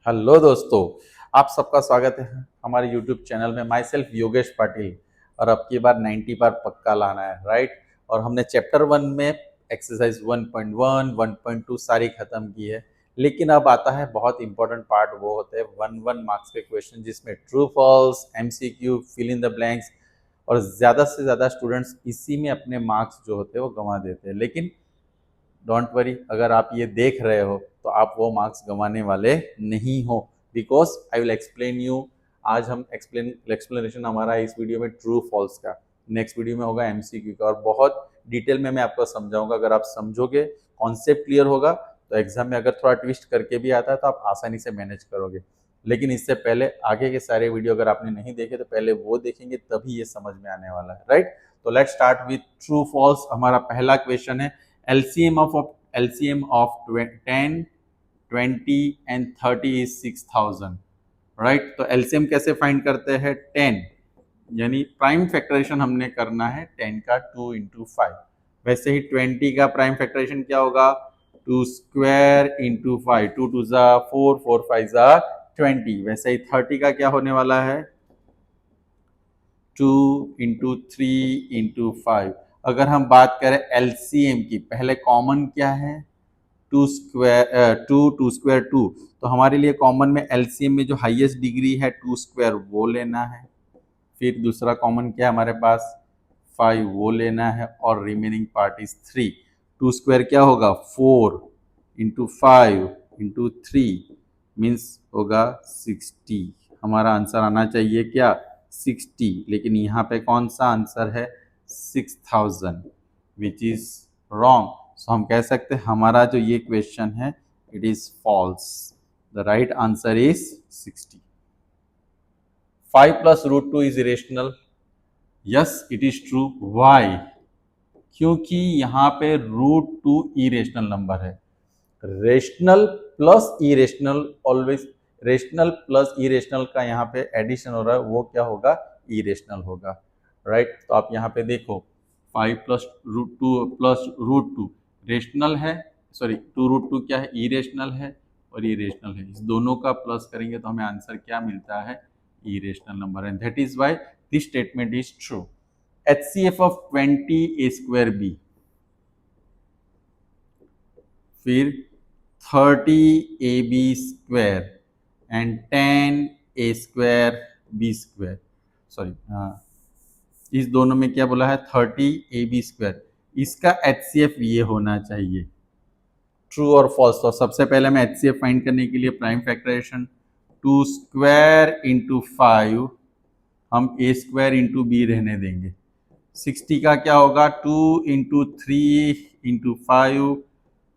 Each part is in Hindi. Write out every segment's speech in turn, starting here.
हेलो दोस्तों, आप सबका स्वागत है हमारे यूट्यूब चैनल में। My self Yogesh Patil. और अब की बार 90 बार पक्का लाना है, राइट। और हमने चैप्टर 1 में एक्सरसाइज 1.1 1.2 सारी खत्म की है। लेकिन अब आता है बहुत इंपॉर्टेंट पार्ट, वो होते हैं 1 मार्क्स के क्वेश्चन, जिसमें true false, MCQ, fill in the blanks. और ज़्यादा से ज़्यादा स्टूडेंट्स इसी में अपने मार्क्स जो होते हैं वो गंवा देते हैं। लेकिन डोंट वरी, अगर आप ये देख रहे हो तो आप वो मार्क्स गंवाने वाले नहीं हो, because I will explain you. आज हम एक्सप्लेनेशन हमारा है इस वीडियो में ट्रू फॉल्स का। नेक्स्ट वीडियो में होगा एमसीक्यू का, और बहुत डिटेल में मैं आपको समझाऊंगा। अगर आप समझोगे, कॉन्सेप्ट क्लियर होगा, तो एग्जाम में अगर थोड़ा ट्विस्ट करके भी आता है तो आप आसानी से मैनेज करोगे। लेकिन इससे पहले आगे के सारे वीडियो अगर आपने नहीं देखे तो पहले वो देखेंगे, तभी ये समझ में आने वाला है, राइट। तो let's start with true false. हमारा पहला क्वेश्चन है LCM of 10, 20 and 30 is 6000, right. तो LCM कैसे फाइंड करते हैं? 10 यानी प्राइम फैक्टराइजेशन हमने करना है 10 का 2 इंटू 5। वैसे ही 20 का प्राइम फैक्टराइजेशन क्या होगा? 2 स्क्वायर इंटू 5, 2 टू जा 4, 4 5 जा 20। वैसे ही 30 का क्या होने वाला है? 2 इंटू 3 इंटू 5। अगर हम बात करें LCM की, पहले कॉमन क्या है? 2 स्क्वायर 2। तो हमारे लिए कॉमन में LCM में जो हाईएस्ट डिग्री है 2 स्क्वायर वो लेना है। फिर दूसरा कॉमन क्या है हमारे पास? 5 वो लेना है, और रिमेनिंग पार्ट इज 3। 2 स्क्वायर क्या होगा? 4 इंटू 5 इंटू 3 मीन्स होगा 60। हमारा आंसर आना चाहिए क्या? 60। लेकिन यहाँ पे कौन सा आंसर है? 6000, विच इज रॉन्ग। सो हम कह सकते हैं हमारा जो ये क्वेश्चन है, it is false. The right answer is 60। 5 plus root 2 is irrational. Yes, it is true. Why? क्योंकि यहाँ पे रूट 2 इरेशनल नंबर है। Rational plus irrational always, rational plus irrational का यहाँ पे एडिशन हो रहा है, वो क्या होगा? इरेशनल होगा, राइट। तो आप यहाँ पे देखो, 5 plus root 2 plus root 2 rational है, सॉरी 2 रूट 2 क्या है? इरेशनल है, और इरेशनल है। इस दोनों का प्लस करेंगे तो हमें आंसर क्या मिलता है? Irrational number. And that is why this statement is true. HCF of 20 a square b, फिर 30 AB square and 10 A square B square, sorry इस दोनों में क्या बोला है? 30 AB स्क्वायर। इसका HCF ये होना चाहिए। ट्रू और फॉल्स। तो सबसे पहले मैं HCF फाइंड करने के लिए प्राइम फैक्टराइजेशन 2 स्क्वायर इंटू 5, हम A स्क्वायर इंटू B रहने देंगे। 60 का क्या होगा? 2 into 3 into 5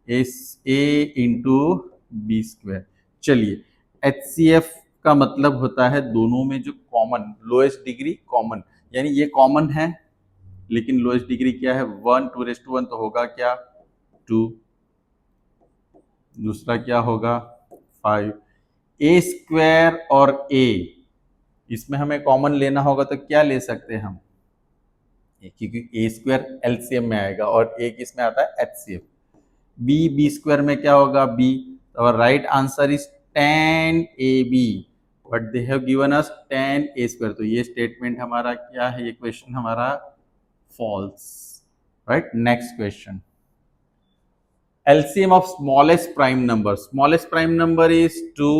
A into B square. चलिए, HCF का मतलब होता है दोनों में जो कॉमन, लोएस्ट डिग्री कॉमन, यानी ये कॉमन है लेकिन लोएस्ट डिग्री क्या है? 1, 2 1 तो होगा क्या? 2। दूसरा क्या होगा? 5। A स्क्वायर और A, इसमें हमें कॉमन लेना होगा तो क्या ले सकते हैं हम? क्योंकि A स्क्वायर LCM में आएगा और A किस में आता है? HCF। बी स्क्वायर में क्या होगा? बी। और right answer is 10AB, but they have given us 10A square. तो ये स्टेटमेंट हमारा क्या है? ये क्वेश्चन हमारा false, right. Next question, LCM of smallest prime number. Smallest prime number is 2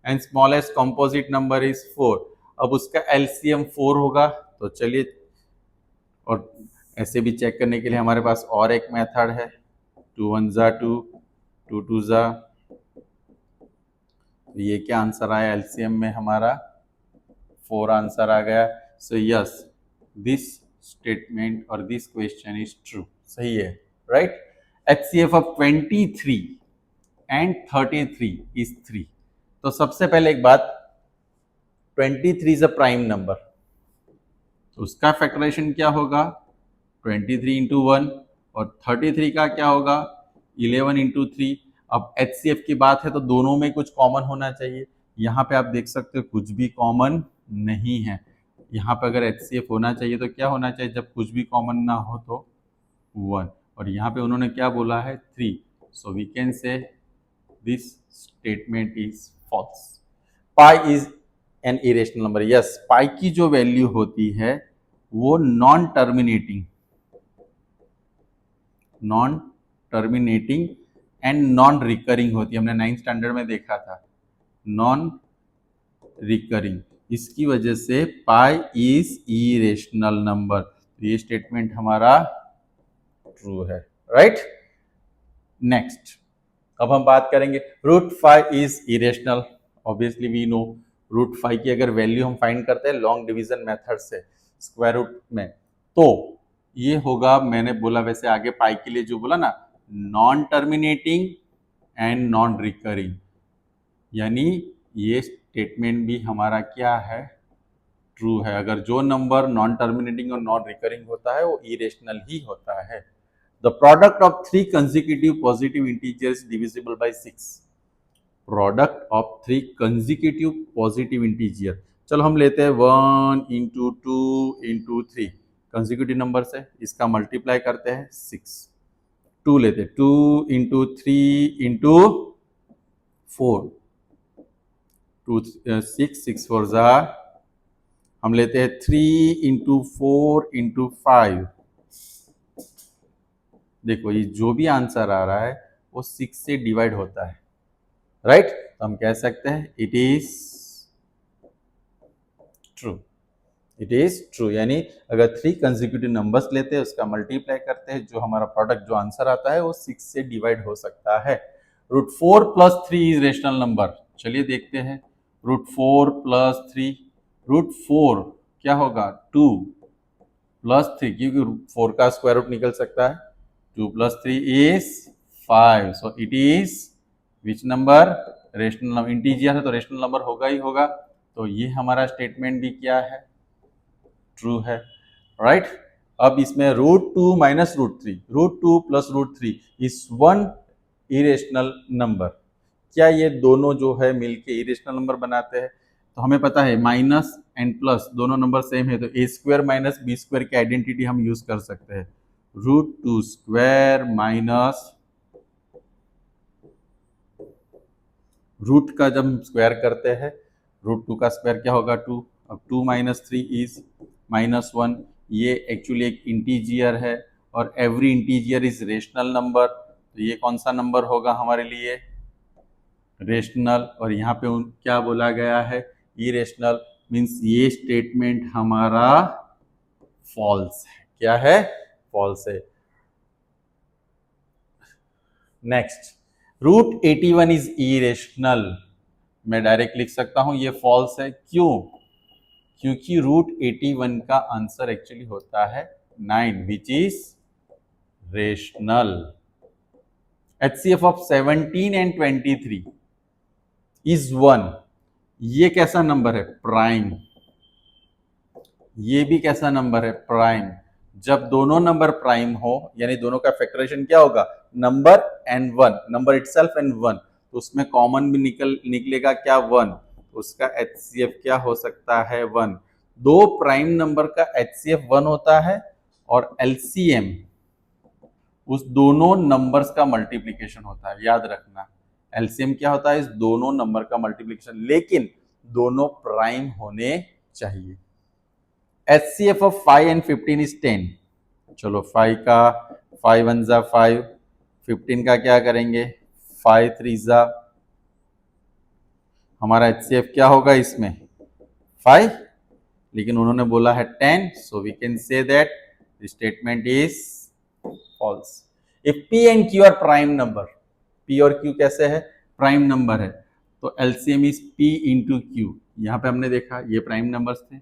and smallest composite number is 4. अब उसका LCM 4 होगा। तो चलिए, और ऐसे भी चेक करने के लिए हमारे पास और एक मेथड है, 2 1 जा 2, 2 2 जा। तो ये क्या आंसर आया? एलसीएम में हमारा 4 आंसर आ गया। सो यस, दिस स्टेटमेंट और दिस क्वेश्चन इज ट्रू। सही है, right. HCF of 23 and 33 is 3। तो सबसे पहले एक बात, 23 इज अ प्राइम नंबर, तो उसका फैक्टराइजेशन क्या होगा? 23 इंटू 1। और 33 का क्या होगा? 11 इंटू 3। अब HCF की बात है तो दोनों में कुछ कॉमन होना चाहिए। यहाँ पे आप देख सकते हो कुछ भी कॉमन नहीं है। यहाँ पे अगर HCF होना चाहिए तो क्या होना चाहिए? जब कुछ भी कॉमन ना हो तो 1। और यहाँ पे उन्होंने क्या बोला है? 3। So we can say this statement is false. Pi is an irrational number, yes, pi की जो वैल्यू होती है वो non terminating and non recurring होती है। हमने 9th स्टैंडर्ड में देखा था, नॉन रिकरिंग। इसकी वजह से पाई इज इरेशनल नंबर, ये स्टेटमेंट हमारा ट्रू है, राइट। नेक्स्ट, अब हम बात करेंगे root 5 is irrational. Obviously we know root 5 की अगर वैल्यू हम फाइंड करते हैं लॉन्ग डिवीजन मेथड से स्क्वायर रूट में, तो ये होगा, मैंने बोला वैसे आगे पाई के लिए जो बोला ना, non terminating and non recurring, यानी ये स्टेटमेंट भी हमारा क्या है, ट्रू है। अगर जो नंबर नॉन टर्मिनेटिंग और नॉन रिकरिंग होता है वो इरेशनल ही होता है। The product of 3 consecutive positive integers divisible by 6, product of 3 consecutive positive integer. चलो हम लेते हैं 1 इंटू 2 इंटू 3, कंजिक्यूटिव नंबर से इसका मल्टीप्लाई करते हैं 6। 2 लेते हैं, 2 इंटू 3 इंटू 4, 2 6 6 4 जा, हम लेते हैं 3 इंटू 4 इंटू 5। देखो ये जो भी आंसर आ रहा है वो 6 से डिवाइड होता है, राइट। तो हम कह सकते हैं it is true, it is true, यानी अगर 3 कंसेक्यूटिव नंबर्स लेते हैं उसका मल्टीप्लाई करते हैं, जो हमारा प्रोडक्ट जो आंसर आता है वो 6 से डिवाइड हो सकता है। Root 4 plus 3 is rational number. चलिए देखते हैं, रूट 4 प्लस 3, रूट 4 क्या होगा 2 प्लस 3, क्योंकि 4 का स्क्वायर रूट निकल सकता है, 2 plus 3 is 5, so it is which number, rational number, integer है तो रेशनल नंबर होगा ही होगा। तो ये हमारा स्टेटमेंट भी क्या है, ट्रू है, राइट। अब इसमें root 2 minus root 3, root 2 plus root 3 is 1 irrational number. क्या ये दोनों जो है मिलके इरेशनल नंबर बनाते हैं? तो हमें पता है माइनस एंड प्लस दोनों नंबर सेम है, तो ए स्क्वायर माइनस बी स्क्वायर की आइडेंटिटी हम यूज कर सकते हैं। रूट 2 स्क्वायर माइनस रूट का जब हम स्क्वायर करते हैं, रूट 2 का स्क्वायर क्या होगा 2, अब 2 माइनस 3 इज -1। ये एक्चुअली एक इंटीजियर है और every integer is rational number, तो ये कौन सा नंबर होगा हमारे लिए, रेशनल। और यहाँ पे क्या बोला गया है, इरेशनल, मीन्स ये स्टेटमेंट हमारा फॉल्स है। क्या है, फॉल्स है। Next, root 81 is irrational. मैं डायरेक्ट लिख सकता हूं ये फॉल्स है, क्यों, क्योंकि रूट 81 का आंसर एक्चुअली होता है 9 which is rational. HCF of 17 and 23 is 1, ये कैसा नंबर है, प्राइम। ये भी कैसा नंबर है, प्राइम। जब दोनों नंबर प्राइम हो यानी दोनों का फैक्टराइजेशन क्या होगा, number and 1, number itself and 1, तो उसमें कॉमन भी निकलेगा क्या, 1, उसका HCF क्या हो सकता है, 1। दो प्राइम नंबर का HCF 1 होता है और LCM उस दोनों नंबर्स का मल्टीप्लीकेशन होता है, याद रखना। LCM क्या होता है, इस दोनों नंबर का मल्टीप्लीकेशन, लेकिन दोनों प्राइम होने चाहिए। HCF of 5 and 15 is 10। चलो 5 का 5 1 जा 5, 15 का क्या करेंगे, 5 3 जा, हमारा HCF क्या होगा इसमें 5, लेकिन उन्होंने बोला है 10, so we can say that the statement is false. If P and Q are prime number, P और Q कैसे है, प्राइम नंबर है, तो LCM is P into Q। यहाँ पे हमने देखा ये प्राइम नंबर्स थे,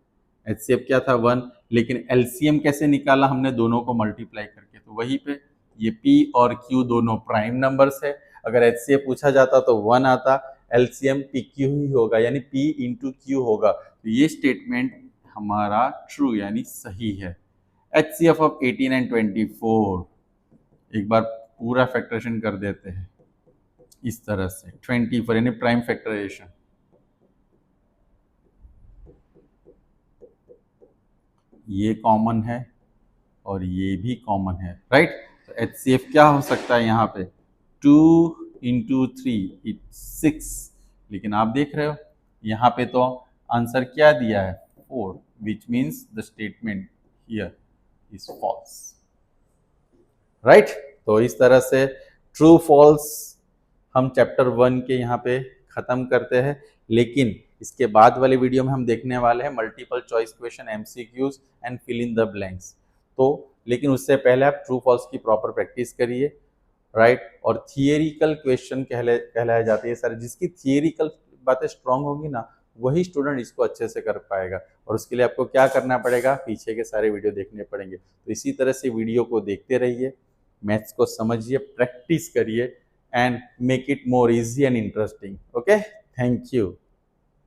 HCF क्या था 1, लेकिन LCM कैसे निकाला हमने, दोनों को मल्टीप्लाई करके, तो वहीं पे ये P और Q दोनों प्राइम नंबर्स है। अगर HCF पूछा जाता तो 1 आता, LCM PQ ही होगा, यानी P इंटू Q होगा, तो ये स्टेटमेंट हमारा ट्रू यानी सही है। HCF ऑफ 18 एंड 24, एक बार पूरा फैक्टराइजेशन कर देते हैं इस तरह से, 24 यानी प्राइम फैक्टराइजेशन, ये कॉमन है और ये भी कॉमन है, राइट। तो HCF क्या हो सकता है यहाँ पे, 2 इंटू 3 6, लेकिन आप देख रहे हो यहाँ पे तो आंसर क्या दिया है 4, which means the statement here is false, right. तो इस तरह से ट्रू फॉल्स हम चैप्टर 1 के यहाँ पे खत्म करते हैं। लेकिन इसके बाद वाले वीडियो में हम देखने वाले हैं multiple choice question, MCQs and fill in the blanks. तो लेकिन उससे पहले आप ट्रू फॉल्स की प्रॉपर प्रैक्टिस करिए, राइट। और थियरिकल क्वेश्चन कहलाए जाते हैं सर, जिसकी थियरिकल बातें स्ट्रांग होंगी ना, वही स्टूडेंट इसको अच्छे से कर पाएगा। और उसके लिए आपको क्या करना पड़ेगा, पीछे के सारे वीडियो देखने पड़ेंगे। तो इसी तरह से वीडियो को देखते रहिए, मैथ्स को समझिए, प्रैक्टिस करिए and make it more easy and interesting. Okay, thank you.